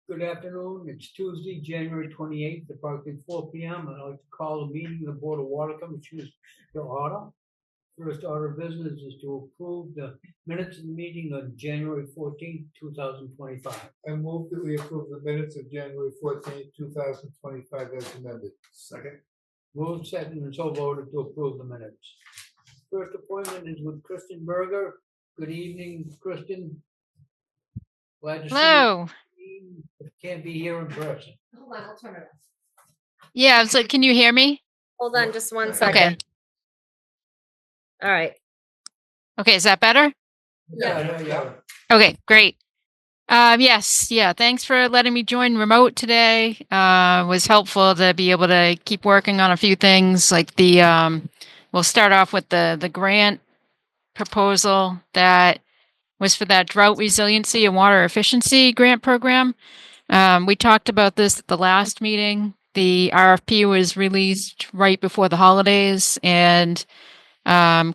Good afternoon. It's Tuesday, January 28th, approximately 4 p.m. I'd like to call the meeting of the Board of Water Commissioners to order. First order of business is to approve the minutes of the meeting on January 14th, 2025. I move that we approve the minutes of January 14th, 2025 as amended. Second. Moved, second, and so voted to approve the minutes. First appointment is with Kristen Berger. Good evening, Kristen. Glad to see you. Hello. Can't be here in person. Hold on, I'll turn it off. Yeah, so can you hear me? Hold on just one second. Okay. All right. Okay, is that better? Yeah. Okay, great. Yes, yeah, thanks for letting me join remote today. It was helpful to be able to keep working on a few things like we'll start off with the grant proposal that was for that drought resiliency and water efficiency grant program. We talked about this at the last meeting. The RFP was released right before the holidays, and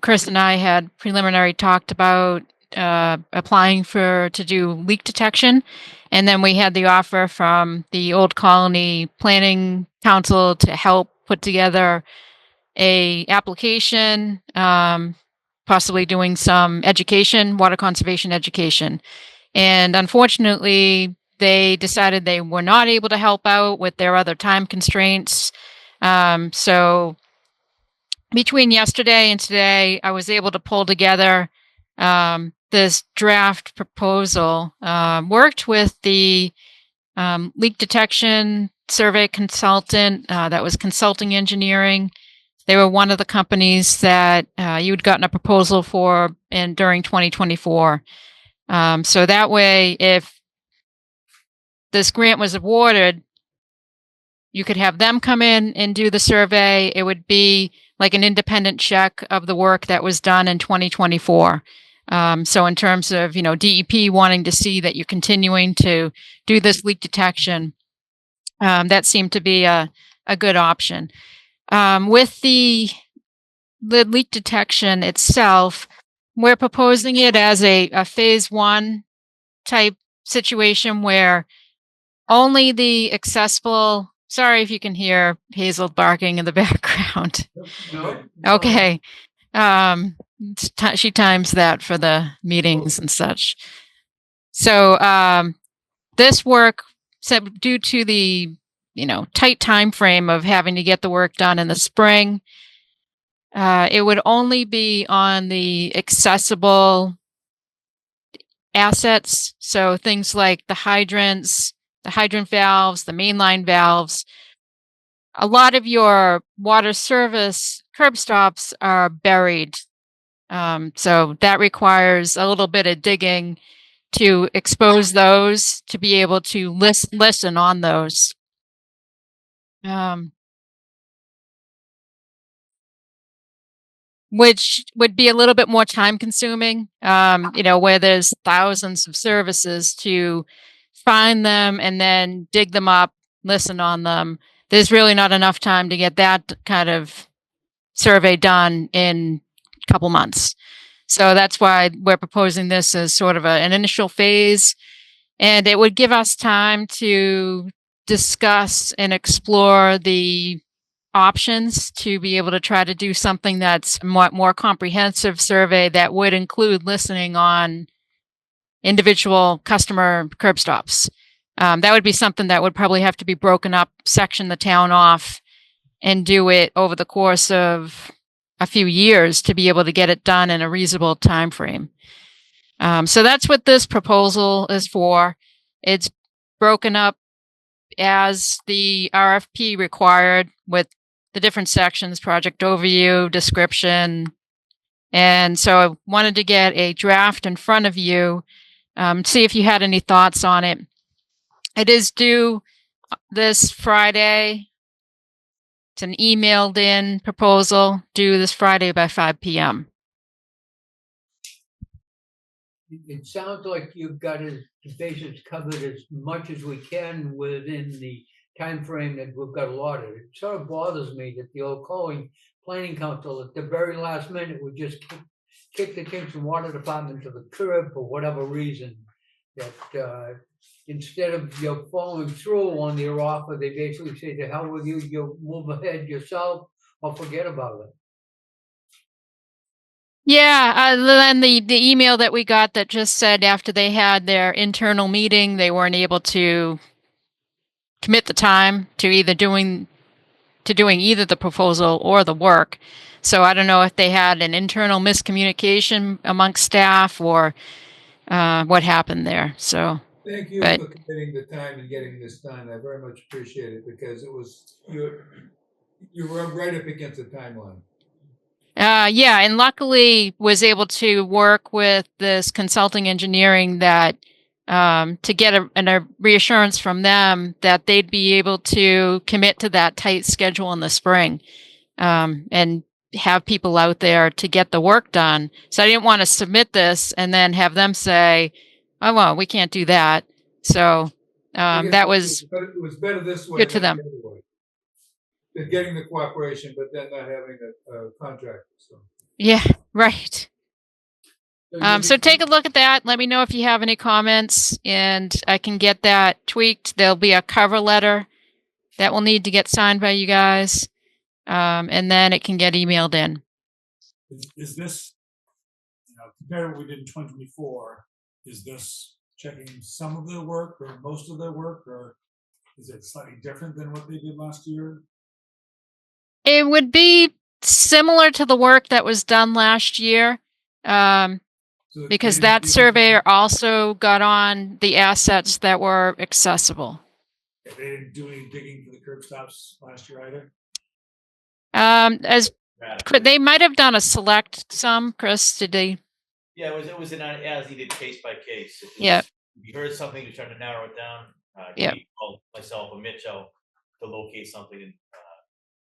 Chris and I had preliminary talked about applying to do leak detection. And then we had the offer from the Old Colony Planning Council to help put together a application, possibly doing some education, water conservation education. And unfortunately, they decided they were not able to help out with their other time constraints. So between yesterday and today, I was able to pull together this draft proposal, worked with the leak detection survey consultant that was Consulting Engineering. They were one of the companies that you'd gotten a proposal for during 2024. So that way, if this grant was awarded, you could have them come in and do the survey. It would be like an independent check of the work that was done in 2024. So in terms of, DEP wanting to see that you're continuing to do this leak detection, that seemed to be a good option. With the leak detection itself, we're proposing it as a phase one type situation where only the accessible. Sorry if you can hear Hazel barking in the background. No. Okay. She times that for the meetings and such. So this work, due to the tight time frame of having to get the work done in the spring, it would only be on the accessible assets. So things like the hydrants, the hydrant valves, the mainline valves. A lot of your water service curb stops are buried. So that requires a little bit of digging to expose those, to be able to listen on those. Which would be a little bit more time consuming, where there's thousands of services to find them and then dig them up, listen on them. There's really not enough time to get that kind of survey done in a couple months. So that's why we're proposing this as sort of an initial phase. And it would give us time to discuss and explore the options to be able to try to do something that's a more comprehensive survey that would include listening on individual customer curb stops. That would be something that would probably have to be broken up, section the town off, and do it over the course of a few years to be able to get it done in a reasonable time frame. So that's what this proposal is for. It's broken up as the RFP required with the different sections, project overview, description. And so I wanted to get a draft in front of you, see if you had any thoughts on it. It is due this Friday. It's an emailed in proposal due this Friday by 5 p.m. It sounds like you've got the bases covered as much as we can within the time frame that we've got allotted. It sort of bothers me that the Old Colony Planning Council at the very last minute would just kick the Kingston Water Department to the curb for whatever reason. That instead of following through on their offer, they basically say, to hell with you, you move ahead yourself or forget about it. Yeah, then the email that we got that just said after they had their internal meeting, they weren't able to commit the time to doing either the proposal or the work. So I don't know if they had an internal miscommunication amongst staff or what happened there. So, Thank you but for committing the time and getting this done. I very much appreciate it because you were right up against the timeline. yeah, and luckily was able to work with this consulting engineering that to get a reassurance from them that they'd be able to commit to that tight schedule in the spring, and have people out there to get the work done. So I didn't want to submit this and then have them say, "Oh well, we can't do that." So I guess that was it was better this way good for than them. the other way. Than getting the cooperation, but then not having a contract, so. Yeah, right. So take a look at that. Let me know if you have any comments, and I can get that tweaked. There'll be a cover letter that will need to get signed by you guys, and then it can get emailed in. Is this, compared to what we did in 2024, is this checking some of their work or most of their work, or is it slightly different than what they did last year? It would be similar to the work that was done last year, So because they didn't that dig into- surveyor also got on the assets that were accessible. They didn't do any digging for the curb stops last year either. As they might have done a select some, Chris, did they? Yeah, it was an as needed case by case. Yeah. If you heard something, you're trying to narrow it down. Yeah. We call myself or Mitchell to locate something and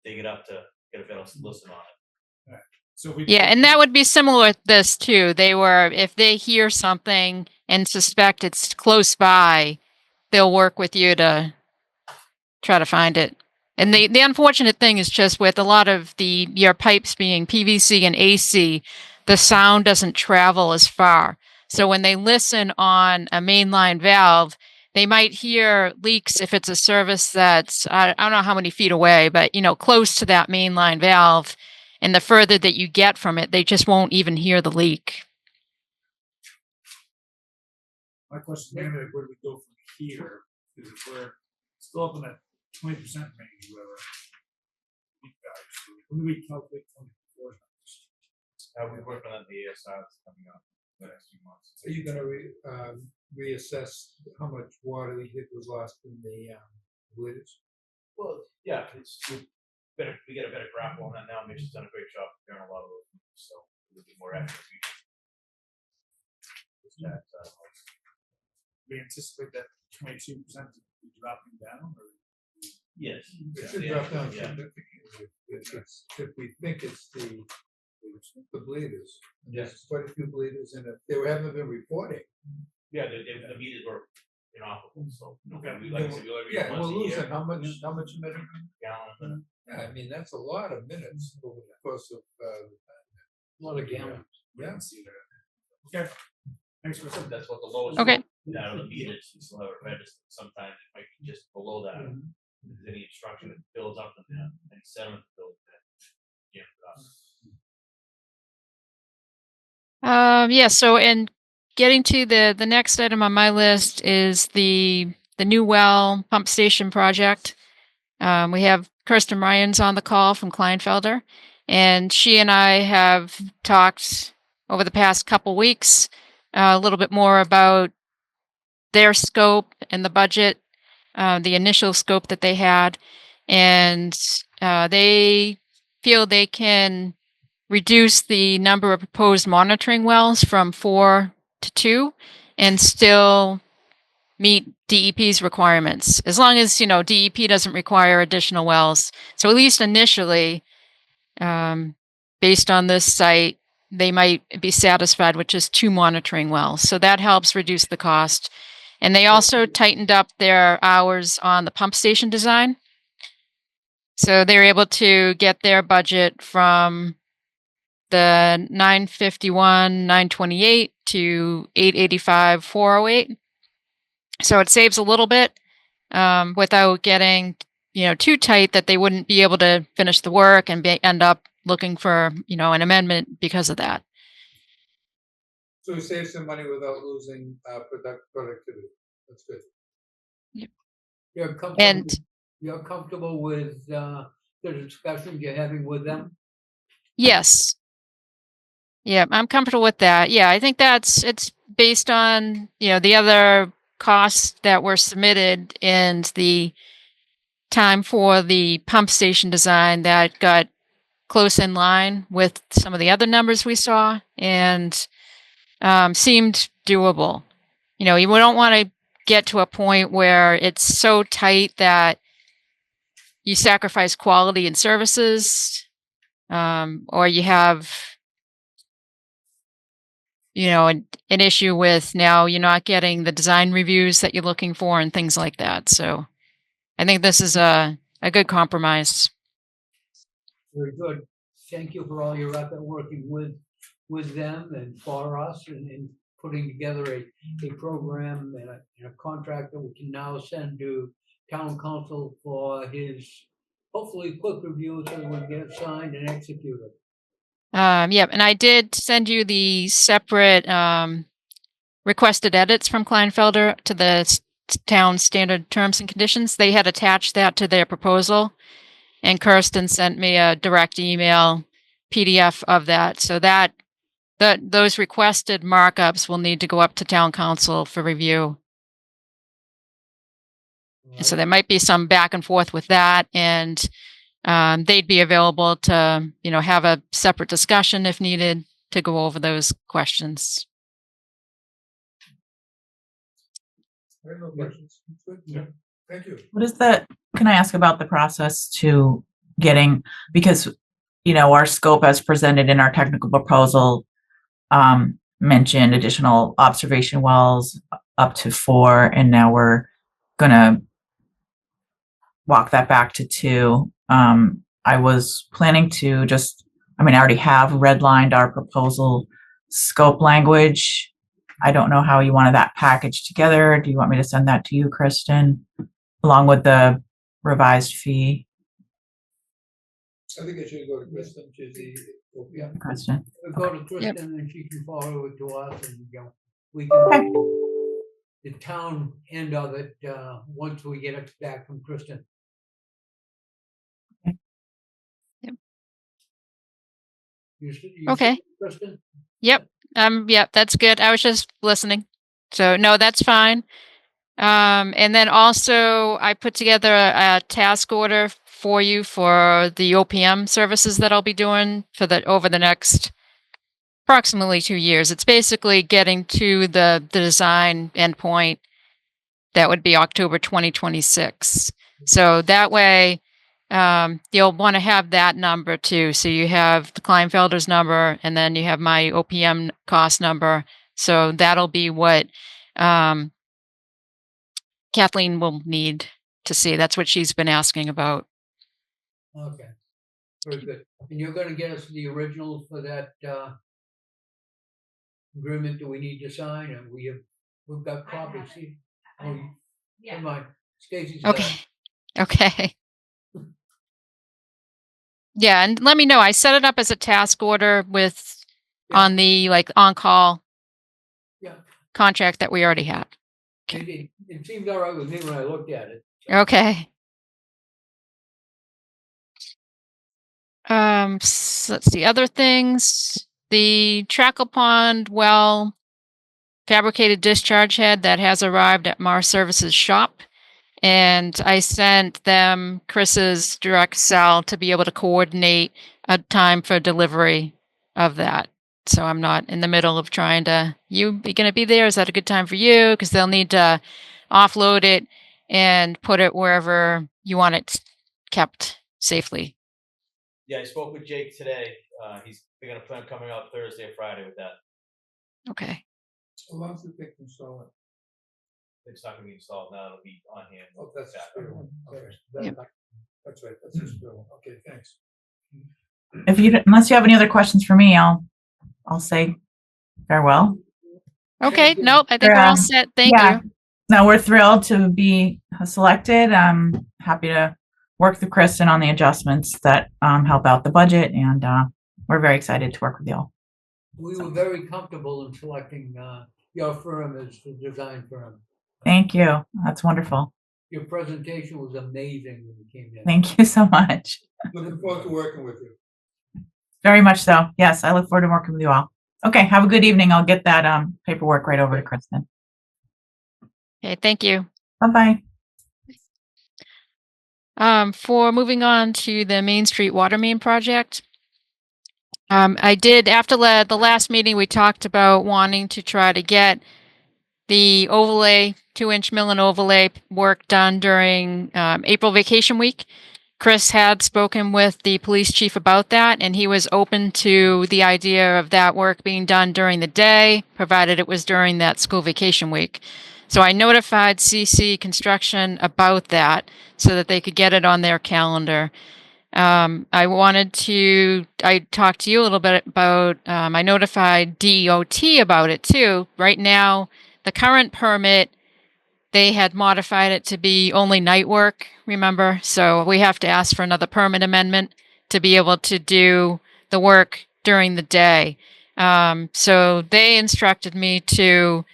dig it up to get a better listen on it. So we Yeah, and that would be similar with this too. If they hear something and suspect it's close by, they'll work with you to try to find it. And the unfortunate thing is just with a lot of your pipes being PVC and AC, the sound doesn't travel as far. So when they listen on a mainline valve, they might hear leaks if it's a service that's, I don't know how many feet away, but close to that mainline valve. And the further that you get from it, they just won't even hear the leak. My question is, where do we go from here? Because if we're still up in that 20% range, whatever. When do we calculate 24 numbers? We work on the ASR that's coming up in the next few months. Are you gonna reassess how much water we hit was lost in the bleeders? Well, yeah, we get a better grapple on that now. Mitch has done a great job preparing a lot of those, so it'll be more accurate. We anticipate that 22% to be dropping down, or Yes. It should drop down Yeah. significantly. If we think it's the bleeders. Yeah. There's quite a few bleeders and they haven't been reporting. Yeah, the meters were inoperable, so. Okay. We like to say we only read Yeah, once we're a year. losing how much a minute? Gallon. Yeah, I mean, that's a lot of minutes over the course of, A lot of gallons. yeah. see that. Okay. Thanks for some. That's what the lowest. Okay. Out of the meters, you still have a register. Sometimes it might be just below that. If there's any obstruction, it builds up in there, any sediment builds in. Yeah, so in getting to the next item on my list is the new well pump station project. We have Kirsten Ryans on the call from Kleinfelder, and she and I have talked over the past couple weeks a little bit more about their scope and the budget, the initial scope that they had, and they feel they can reduce the number of proposed monitoring wells from 4 to 2 and still meet DEP's requirements, as long as DEP doesn't require additional wells. So at least initially, based on this site, they might be satisfied with just 2 monitoring wells. So that helps reduce the cost. And they also tightened up their hours on the pump station design. So they're able to get their budget from the 951, 928 to 885, 408. So it saves a little bit without getting, too tight that they wouldn't be able to finish the work and end up looking for, an amendment because of that. So we save some money without losing productivity. That's good. You're comfortable, And you're comfortable with, the discussions you're having with them? yes. Yeah, I'm comfortable with that. Yeah, I think it's based on, the other costs that were submitted and the time for the pump station design that got close in line with some of the other numbers we saw and seemed doable. We don't want to get to a point where it's so tight that you sacrifice quality and services, or you have, an issue with now you're not getting the design reviews that you're looking for and things like that. So I think this is a good compromise. Very good. Thank you for all your effort working with them and for us and putting together a program and a contract that we can now send to town council for his hopefully quick review so we can get it signed and executed. Yep, and I did send you the separate requested edits from Kleinfelder to the town standard terms and conditions. They had attached that to their proposal, and Kirsten sent me a direct email PDF of that. So those requested markups will need to go up to town council for review. And so there might be some back and forth with that, and they'd be available to, have a separate discussion if needed to go over those questions. I have no questions. Good. Yeah. Thank you. Can I ask about the process to getting, because, our scope as presented in our technical proposal mentioned additional observation wells up to 4, and now we're gonna walk that back to 2. I was planning to I already have redlined our proposal scope language. I don't know how you wanted that packaged together. Do you want me to send that to you, Kristen, along with the revised fee? I think I should go to Kristen, yeah. Kristen. We'll go to Kristen and she can forward it to us and, we can do the town end of it, once we get it back from Kristen. You Okay. see, Kristen? Yep. Yep, that's good. I was just listening. So no, that's fine. And then also I put together a task order for you for the OPM services that I'll be doing over the next approximately 2 years. It's basically getting to the design endpoint. That would be October 2026. So that way, you'll want to have that number too. So you have the Kleinfelder's number, and then you have my OPM cost number. So that'll be what Kathleen will need to see. That's what she's been asking about. Okay, very good. And you're gonna get us the originals for that, agreement that we need to sign, and we've got copies, see? Oh, never mind, Stacy's got it. Okay. Okay. Yeah, and let me know. I set it up as a task order with on the on-call Yeah, contract that we already have. it seemed all right with me when I looked at it. Okay. Let's see other things. The Trackle Pond well fabricated discharge head that has arrived at Mars Services shop. And I sent them Chris's direct cell to be able to coordinate a time for delivery of that. So I'm not in the middle of trying to, you be going to be there? Is that a good time for you? Because they'll need to offload it and put it wherever you want it kept safely. Yeah, I spoke with Jake today. They're gonna plan coming out Thursday or Friday with that. Okay. How long does it take to install it? It's not gonna be installed now, it'll be on hand. Oh, that's the spare one. Okay. Yep. That's right, that's the spare one. Okay, thanks. Unless you have any other questions for me, I'll say farewell. Okay. Thank you. Nope. I think we're all set. Thank you. No, we're thrilled to be selected. I'm happy to work with Kristen on the adjustments that help out the budget, and we're very excited to work with y'all. We were very comfortable in selecting your firm as the design firm. Thank you. That's wonderful. Your presentation was amazing when you came in. Thank you so much. Looking forward to working with you. Very much so. Yes, I look forward to working with you all. Okay, have a good evening. I'll get that paperwork right over to Kristen. Okay, thank you. Bye-bye. For moving on to the Main Street water main project. I did, after the last meeting, we talked about wanting to try to get the overlay, 2-inch mill and overlay work done during April vacation week. Chris had spoken with the police chief about that, and he was open to the idea of that work being done during the day, provided it was during that school vacation week. So I notified CC Construction about that so that they could get it on their calendar. I talked to you a little bit about, I notified DOT about it too. Right now, the current permit, they had modified it to be only night work, remember? So we have to ask for another permit amendment to be able to do the work during the day. So they instructed me to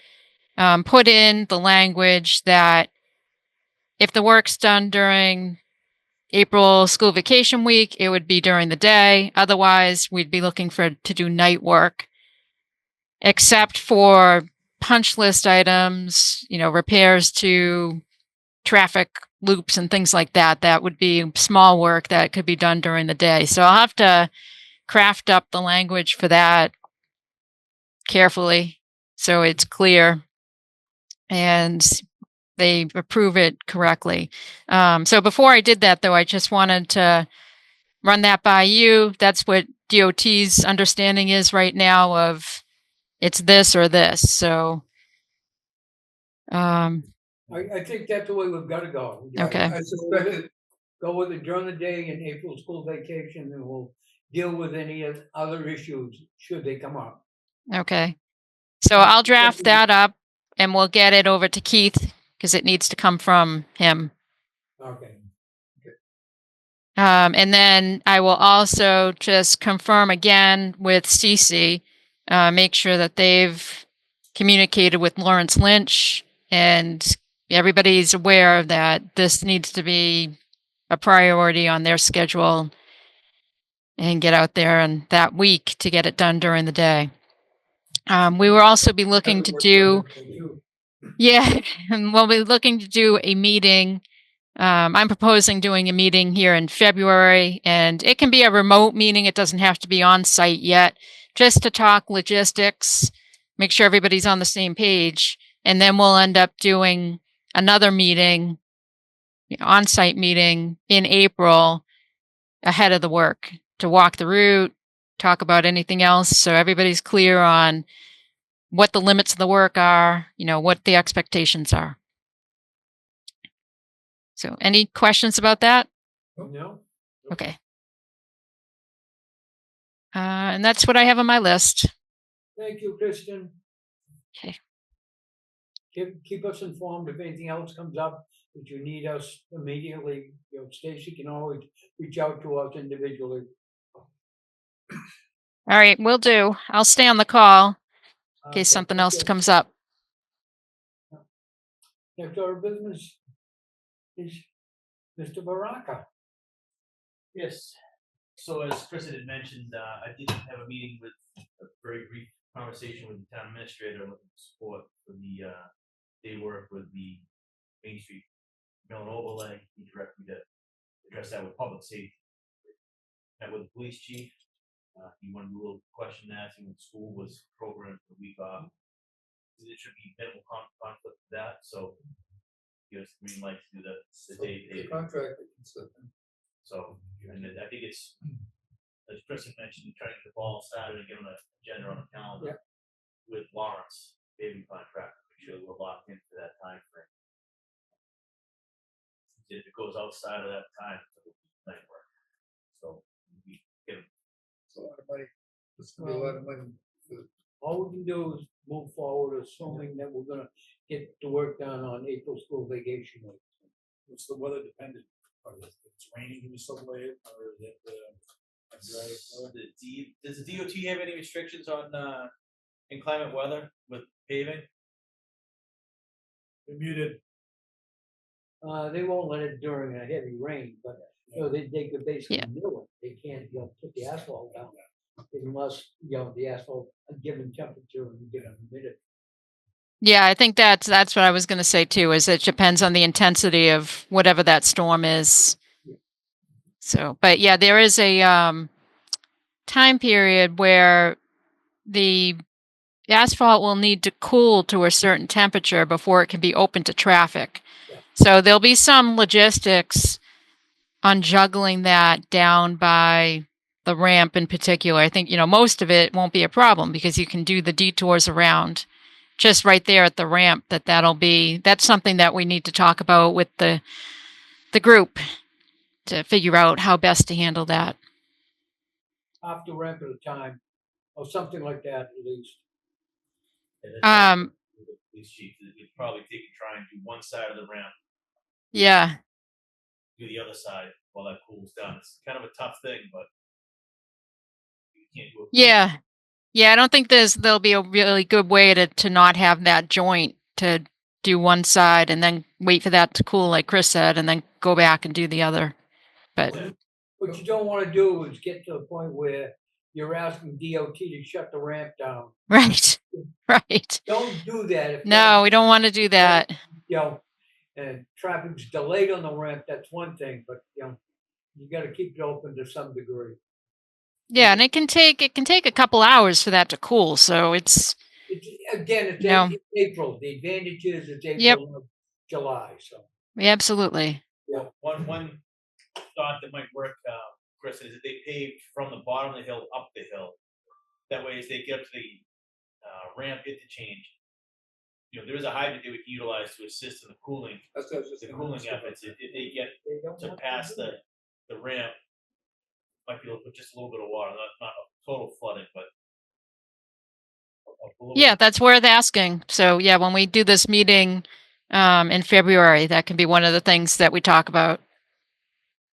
put in the language that if the work's done during April school vacation week, it would be during the day. Otherwise, we'd be looking to do night work, except for punch list items, repairs to traffic loops and things like that. That would be small work that could be done during the day. So I'll have to craft up the language for that carefully so it's clear and they approve it correctly. So before I did that, though, I just wanted to run that by you. That's what DOT's understanding is right now of it's this or this. So, I think that's the way we've got to go. Okay. I suspect that Go with it during the day in April school vacation, and we'll deal with any other issues should they come up. Okay. So I'll draft that up and we'll get it over to Keith because it needs to come from him. Okay. And then I will also just confirm again with CC, make sure that they've communicated with Lawrence Lynch and everybody's aware that this needs to be a priority on their schedule and get out there and that week to get it done during the day. We will also be looking to do, yeah, and we'll be looking to do a meeting. I'm proposing doing a meeting here in February, and it can be a remote meeting. It doesn't have to be on site yet, just to talk logistics, make sure everybody's on the same page. And then we'll end up doing another meeting, on-site meeting in April ahead of the work to walk the route, talk about anything else. So everybody's clear on what the limits of the work are, what the expectations are. So any questions about that? No? Okay. And that's what I have on my list. Thank you, Kristen. Okay. Keep us informed if anything else comes up that you need us immediately. Stacy can always reach out to us individually. All right, will do. I'll stay on the call in case Okay, something thank else you. comes up. Next order of business is Mr. Baraka. Yes. So as Chris had mentioned, I did have a meeting with a very brief conversation with the town administrator looking for support for the day work with the Main Street mill and overlay. He directed me to address that with public safety. Met with the police chief. He wanted a little question asking when school was programmed for the week off. It should be minimal conflict with that, so give us the green light to do the day. the contract. So, and I think it's, as Chris had mentioned, trying to get the ball started and give them an agenda on the calendar with Lawrence paving contract, make sure we're locked in for that time frame. If it goes outside of that time, it'll be night work. So we get It's a lot of money. It's gonna be a lot of money. all we can do is move forward, assuming that we're gonna get the work done on April school vacation week. What's the weather dependent part of this? If it's raining, can you still play it, or is it, Does the DOT have any restrictions on, inclement weather with paving? You're muted? They won't let it during a heavy rain, but, they could basically Yeah. do it. They can't, put the asphalt down unless, the asphalt, a given temperature and given humidity. Yeah, I think that's what I was gonna say too, is it depends on the intensity of whatever that storm is. So, but yeah, there is a time period where the asphalt will need to cool to a certain temperature before it can be open to traffic. Yeah. So there'll be some logistics on juggling that down by the ramp in particular. I think, most of it won't be a problem because you can do the detours around just right there at the ramp. That's something that we need to talk about with the group to figure out how best to handle that. Half the ramp at a time, or something like that at least. And that's Um, the police chief, it'd probably take and try and do one side of the ramp, yeah. do the other side while that cools down. It's kind of a tough thing, but you can't do it. Yeah. Yeah, I don't think there'll be a really good way to not have that joint to do one side and then wait for that to cool, like Chris said, and then go back and do the other. But What you don't wanna do is get to the point where you're asking DOT to shut the ramp down. right. Right. Don't do that. If No, we don't want to do that. And traffic's delayed on the ramp, that's one thing, but, you gotta keep it open to some degree. Yeah, and it can take a couple hours for that to cool. So it's It's No. April. The advantage is it's Yep. April, not July, so. absolutely. Well, one thought that might work, Chris, is that they paved from the bottom of the hill up the hill. That way, as they get up to the ramp interchange, there is a hydrant they would utilize to assist in the cooling efforts. If they get They don't to have pass do that. the ramp, might be able to put just a little bit of water, not a total flooding, but a little. Yeah, that's worth asking. So yeah, when we do this meeting in February, that can be one of the things that we talk about.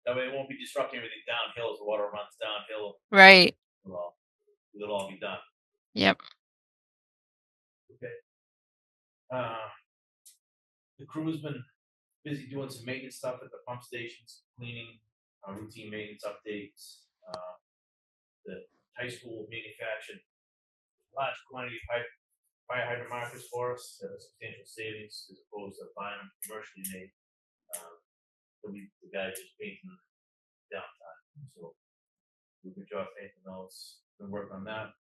That way, it won't be disrupting everything downhill as the water runs downhill. Right. It'll all be done. Yep. Okay. The crew's been busy doing some maintenance stuff at the pump stations, cleaning, routine maintenance updates. The high school manufactured large quantity of fire hydrant markers for us at a substantial savings as opposed to buying them commercially made. The guys just painting downtime. So do a good job painting those. Been working on that.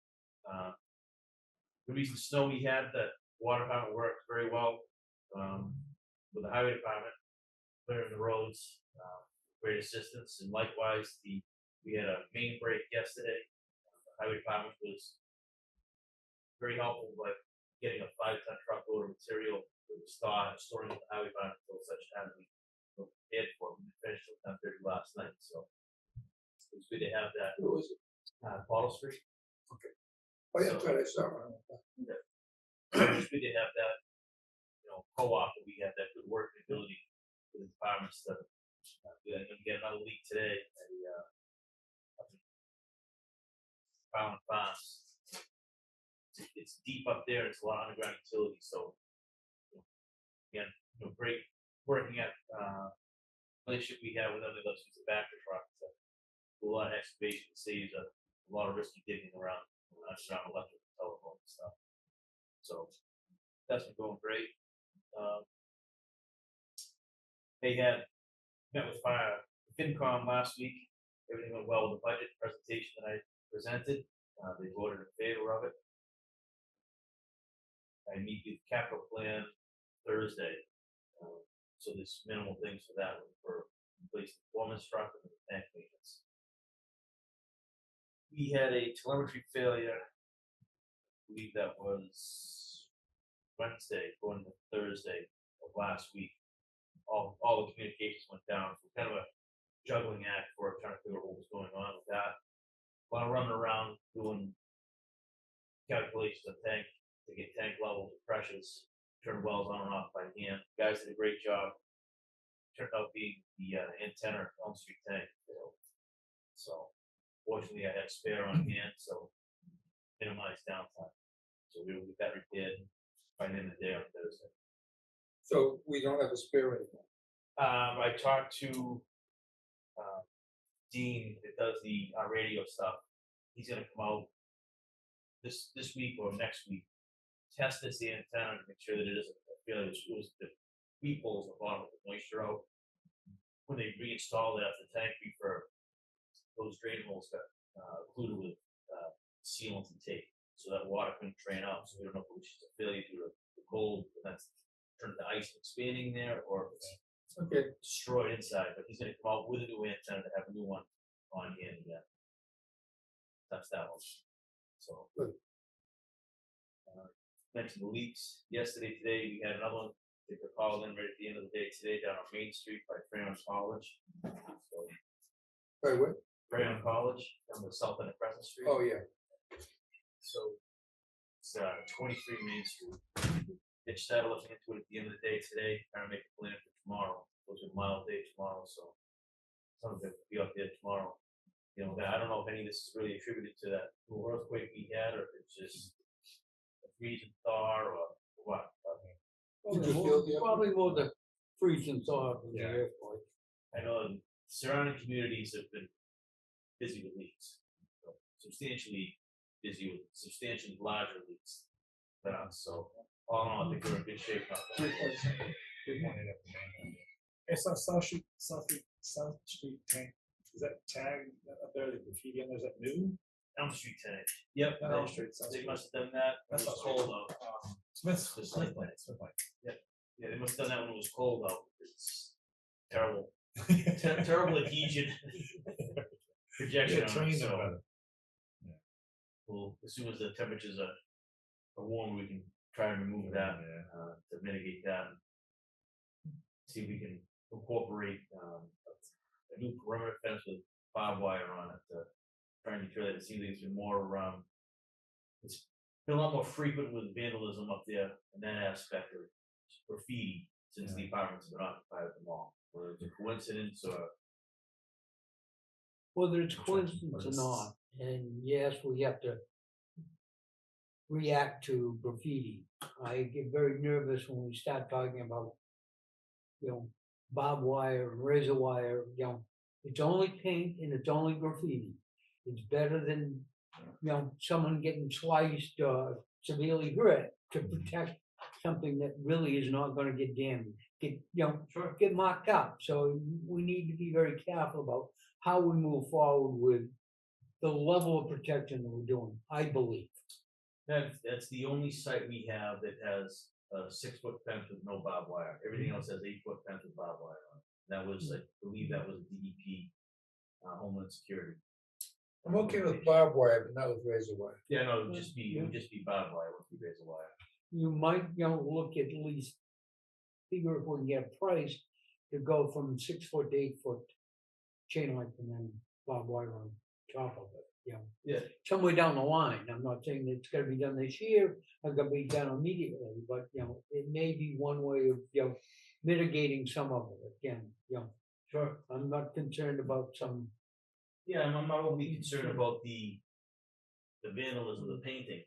The recent snow we had, the water department worked very well with the highway department, clearing the roads, great assistance, and likewise we had a main break yesterday. The highway department was very helpful, like getting a 5-ton truckload of material to storing at the highway department until such time we were prepared for it. We finished at 10:30 last night, so it was good to have that. Who was it? Bottle Street. Oh, yeah, that's right, I saw it. It's good to have that, co-op, that we have that good working ability for the departments to do that. And get another leak today at Pound Farms. It's deep up there. It's a lot of underground utilities. So again, great working at relationship we have with them. They let us use the backer truck. So do a lot of excavation, saves a lot of risky digging around underground electric and telephone and stuff. So that's been going great. They had met with FinCom last week. Everything went well with the budget presentation that I presented. They voted in favor of it. I meet with capital plan Thursday. So there's minimal things for that one for replace the performance truck and the tank maintenance. We had a telemetry failure. I believe that was Wednesday, going to Thursday of last week. All the communications went down. So kind of a juggling act for trying to figure out what was going on with that. A lot of running around doing calculations of tank, to get tank levels, pressures, turn wells on and off by hand. Guys did a great job. Turned out being the antenna Elm Street tank. So fortunately I had spare on hand, so minimize downtime. So we will get that repaired by the end of the day on Thursday. So we don't have a spare anymore. I talked to Dean that does the radio stuff. He's gonna come out this week or next week, test this antenna to make sure that it isn't failure. It was the weep holes at the bottom of the moisture out. When they reinstalled it after the tank refurb, those drain holes got occluded with sealant and tape, so that water couldn't drain out. So we don't know if it was just a failure due to the cold, and that's turned to ice expanding there, or if it's Okay, destroyed inside. But he's gonna come out with a new antenna to have a new one on hand again. That's that one. So. Good. Mentioned the leaks yesterday. Today we had another one. They were called in right at the end of the day today down on Main Street by Crayon College. So, by what? Crayon College on the south end of Crescent Street. Oh, yeah. So it's 23 Main Street. They started looking into it at the end of the day today, trying to make a plan for tomorrow. It was a mild day tomorrow, so some of it will be out there tomorrow. You know, I don't know if any of this is really attributed to that little earthquake we had, or if it's just a freeze and thaw, or what. Did you feel the- Probably more the freeze and thaw than the Yeah. earthquake. I know surrounding communities have been busy with leaks, so substantially busy with substantially larger leaks than us. So all in all, I think we're in good shape now. Hey, South Street tank, is that tag up there, the graffiti on there, is that new? Elm Street tenant. Yep. Not Elm Street, South They Street. must have done that. It That's was not cold out. Smith's, The Smith site Lane, plan. Smith Lane. Yeah, they must have done that when it was cold out. It's terrible. Terrible adhesion. Projection Yeah, on it, train them so better. we'll, as soon as the temperatures are warm, we can try and remove that to mitigate that. See if we can incorporate a new perimeter fence with barbed wire on it to try and ensure that it seems like it's been more it's been a lot more frequent with vandalism up there in that aspect of graffiti since the apartments have been occupied at the mall. Whether it's a coincidence or Whether it's coincidence or not, and yes, we have to react to graffiti. I get very nervous when we start talking about, barbed wire and razor wire, it's only paint and it's only graffiti. It's better than, someone getting sliced or severely hurt to protect something that really is not gonna get damaged, get marked up. So we need to be very careful about how we move forward with the level of protection that we're doing, I believe. that's the only site we have that has a 6-foot fence with no barbed wire. Everything else has 8-foot fence with barbed wire on it. That was, I believe that was DEP, Homeland Security. I'm okay with barbed wire, but not with razor wire. Yeah, no, it would just be barbed wire, it would be razor wire. You might, look at least, figure if we can get a price to go from 6-foot to 8-foot chain link and then barbed wire on top of it, Yeah. somewhere down the line. I'm not saying that it's gonna be done this year, or gonna be done immediately, but, it may be one way of, mitigating some of it again, Sure. I'm not concerned about some. Yeah, I'm not overly concerned about the vandalism, the painting.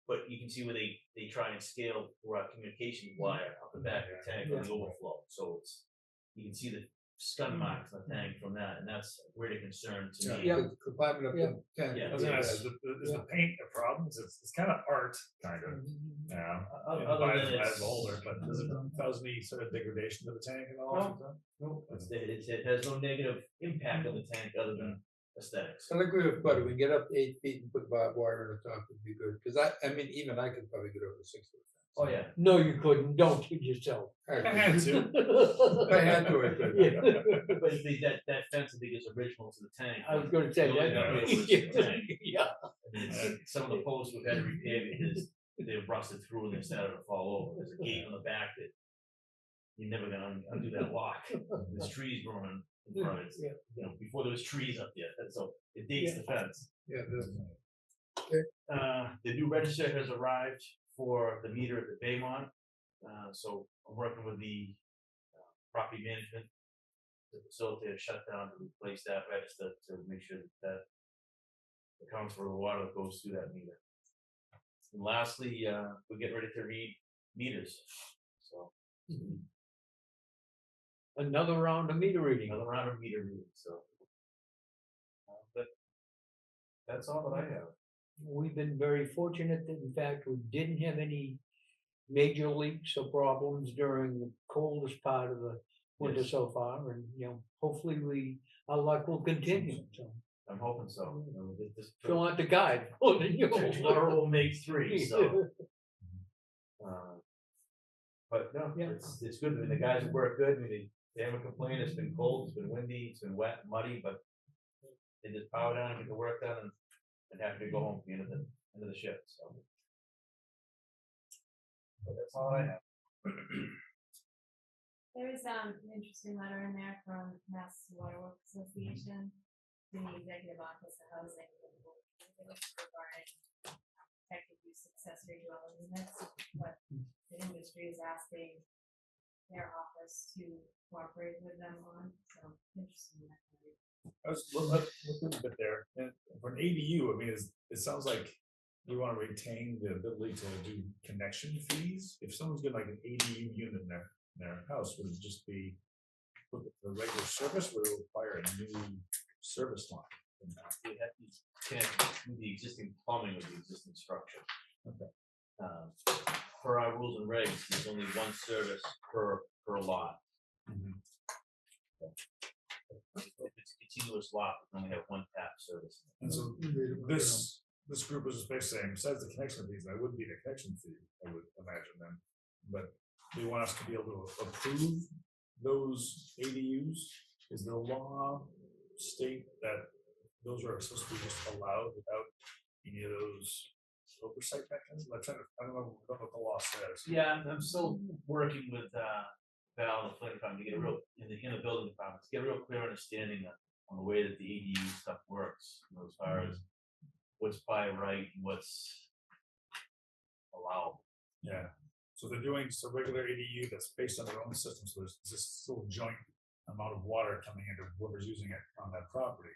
But you can see where they try and scale through communication wire up the back of the tank on the overflow. So you can see the scun marks on the tank from that, and that's a greater concern to me. Yeah. The climbing up the tank. Yeah. I was gonna ask, is the paint a problem? It's kind of art, kind of, yeah. Other than As it's older, but does it cause any sort of degradation to the tank at all? No, it has no negative impact on the tank other than aesthetics. I agree with Buddy, we get up to 8 feet and put barbed wire on the top would be good, because I mean, even I could probably get over 6 foot. Oh, yeah. No, you couldn't, don't kid yourself. I I had to. had to, I could. Yeah. But that fence, I think, is original to the tank. I was gonna say The only that. upgrade was the tank. Yeah. Some of the posts we've had to repair because they rusted through and they started to fall over. There's a gate on the back that you're never gonna undo that lock. There's trees growing in front of it. Yeah. Before there was trees up there, and so it dates the fence. Yeah, The new register has arrived for the meter at the Baymont. So I'm working with the property management to facilitate a shutdown to replace that register to make sure that accounts for the water that goes through that meter. And lastly, we're getting ready to read meters. So Another round of meter reading. another round of meter reading. So, but that's all that I have. We've been very fortunate that in fact we didn't have any major leaks or problems during the coldest part of the winter Yes. so far, and hopefully our luck will continue, so. I'm hoping so. You know, this Fill out the guide. Oh, tomorrow makes 3. So, but no, Yeah. it's good. I mean, the guys work good. I mean, they haven't complained. It's been cold. It's been windy. It's been wet, muddy, but they just power down and get the work done, and happy to go home at the end of the shift. So, but that's all I have. There's an interesting letter in there from Mass Waterworks Association to the Executive Office of Housing regarding protected use accessory dwelling units. What the industry is asking their office to cooperate with them on. So interesting. I was looking a bit there, and for an ADU, I mean, it sounds like we want to retain the ability to do connection fees. If someone's got like an ADU unit in their house, would it just be the regular service, or would it require a new service line? You have to connect with the existing plumbing of the existing structure. Okay. Per our rules and regs, there's only one service per lot. If it's a continuous lot, we only have one tap service. And so this group was basically saying, besides the connection fees, that wouldn't be the connection fee, I would imagine then, but they want us to be able to approve those ADUs. Is the law state that those are supposed to be just allowed without any of those oversight mechanisms? I don't know what the law says. Yeah, I'm still working with Val and the planning department to get a real in the building department to get a real clear understanding on the way that the ADU stuff works, as far as what's by right and what's allowed. Yeah. So they're doing just a regular ADU that's based on their own system. So there's this still joint amount of water coming into whoever's using it on that property.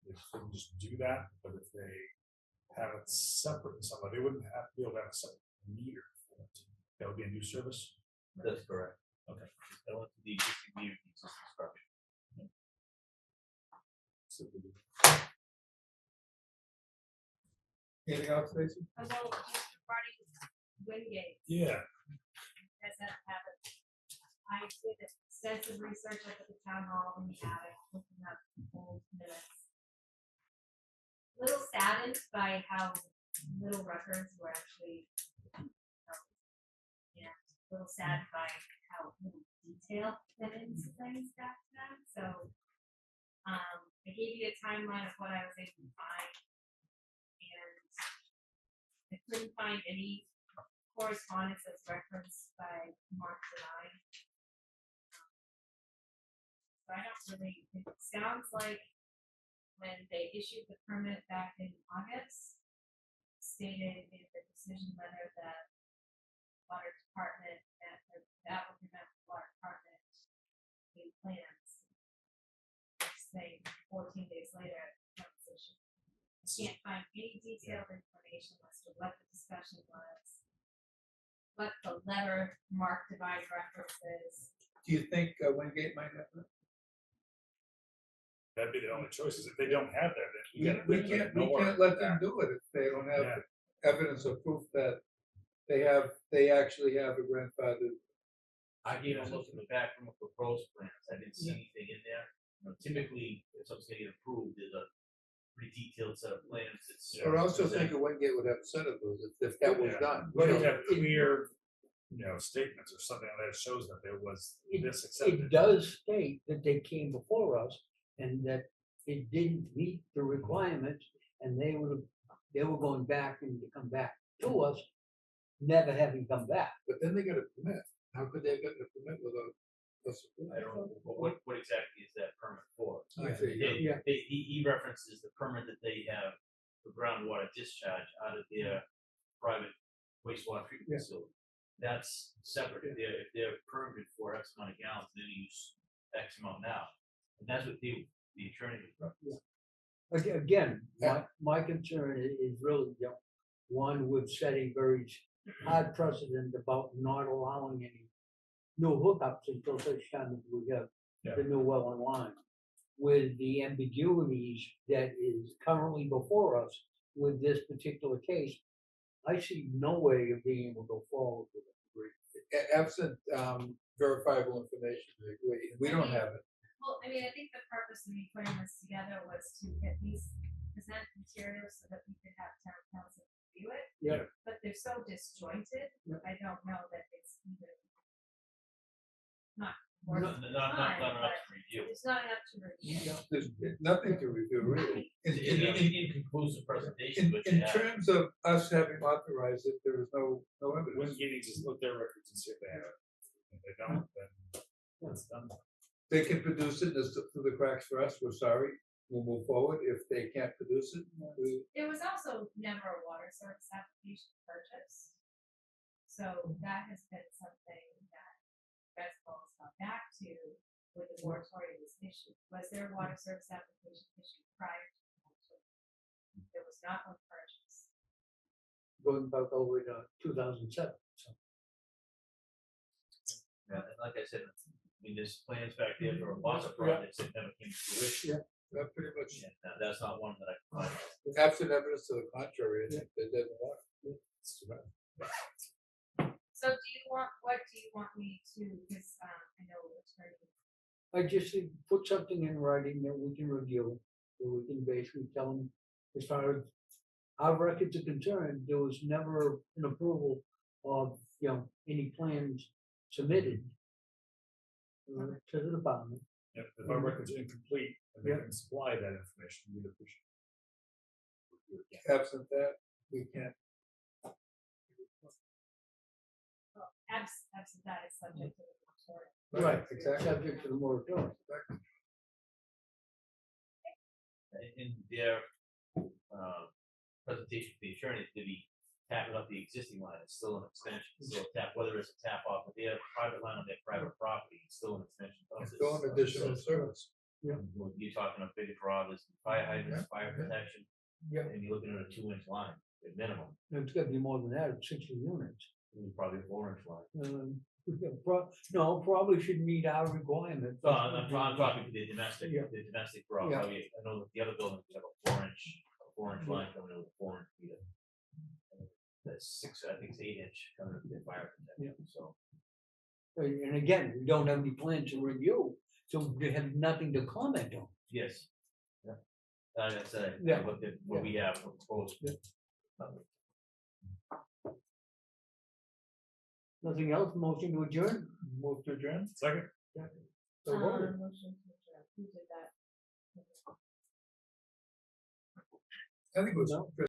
If they can just do that, but if they have it separate in some way, they wouldn't have to be able to have a separate meter for it. That would be a new service. That's correct. Okay. That went to the existing meter, the existing structure. So we do- Anything else, Stacy? Well, just regarding Wingate, Yeah. does that have it? I did extensive research up at the town hall in the attic, looking up old minutes. A little saddened by how little records were actually, a little saddened by how little detail went into things back then. So, I gave you a timeline of what I was able to find, and I couldn't find any correspondence that's referenced by Mark and I. So I don't really, it sounds like when they issued the permit back in August, stated in the decision letter that water department, that the applicant at the water department made plans. Say 14 days later, conversation. I can't find any detailed information as to what the discussion was, what the letter Mark Devine references. Do you think Wingate might have that? That'd be the only choice. Is if they don't have that, then We can't let them do it if they don't have Yeah. evidence or proof that they actually have a grandfather. I gave a look in the back from the proposed plans. I didn't see anything in there. You know, typically, if something's gonna get approved, there's a pretty detailed set of plans. It's But I also think a Wingate would have a set of those if that was Yeah. done. But if you have clear, statements or something that shows that there was this accepted. It does state that they came before us and that it didn't meet the requirements, and they were going back and to come back to us, never having come back. But then they got a permit. How could they have gotten a permit without us? I don't know, what exactly is that permit for? I see. He references the permit that they have for groundwater discharge out of their private wastewater treatment Yeah. facility. That's separate. If they're permitted for X amount of gallons, they use X amount now. And that's what the attorney was. Again, my concern is really, one would set a very hard precedent about not allowing any new hookups until such time as we have the new well online. With the ambiguities that is currently before us with this particular case, I see no way of being able to go forward with it. Absent verifiable information, I agree. We don't have it. Well, I mean, I think the purpose of me putting this together was to at least present materials so that we could have town council review it. Yeah. But they're so disjointed, Yeah. I don't know that it's even not No, worth not the enough time, to but review. it's not enough to review. There's nothing to review, really. Inconclusive presentation, but In you have. terms of us having authorized it, there is no When evidence. you just look their records and see if they have it. If they don't, then it's done. They can produce it, it's through the cracks for us, we're sorry, we'll move forward. If they can't produce it, It was also never a water service application purchase. So that has been something that Festival has come back to with the moratorium was issued. Was there a water service application issued prior to the moratorium? There was not one purchase. Going back over to 2007. Yeah, and like I said, I mean, there's plans back there for lots of projects that never came to fruition. that pretty much, And that's not one that I can find. absent evidence to the contrary, I think they doesn't want. It's too bad. So what do you want me to, because I know attorney. I just think put something in writing that we can review, that we can basically tell them, as far as our records are concerned, there was never an approval of, any plans submitted to the department. If our records are incomplete and they can supply that information, we'd appreciate it. Absent that, we can't. Absent that is subject to the moratorium. Right, Exactly. subject to the moratorium. In their presentation to the attorney, to be tapping up the existing line, it's still an extension, it's still a tap, whether it's a tap off of their private line on their private property, it's still an extension. of It's this- still an additional service. When you're talking a big draw, there's fire hydrants, fire protection, Yeah. and you're looking at a 2-inch line at minimum, It's gotta be more than that, it's 60 units. and probably a 4-inch line. No, probably should meet our requirements. So I'm talking to the domestic, Yeah. the domestic draw. Yeah. I know that the other buildings have a 4-inch line coming in with a 4-inch meter. That's 6, I think it's 8-inch coming in with the fire protection, so. And again, we don't have any plans to review, so we have nothing to comment on. Yes. Yeah. That's Yeah. what we have proposed. Yeah. Nothing else, motion to adjourn? Move to adjourn. Second? So voted. Motion to adjourn. Who did that? I think it was No. Chris.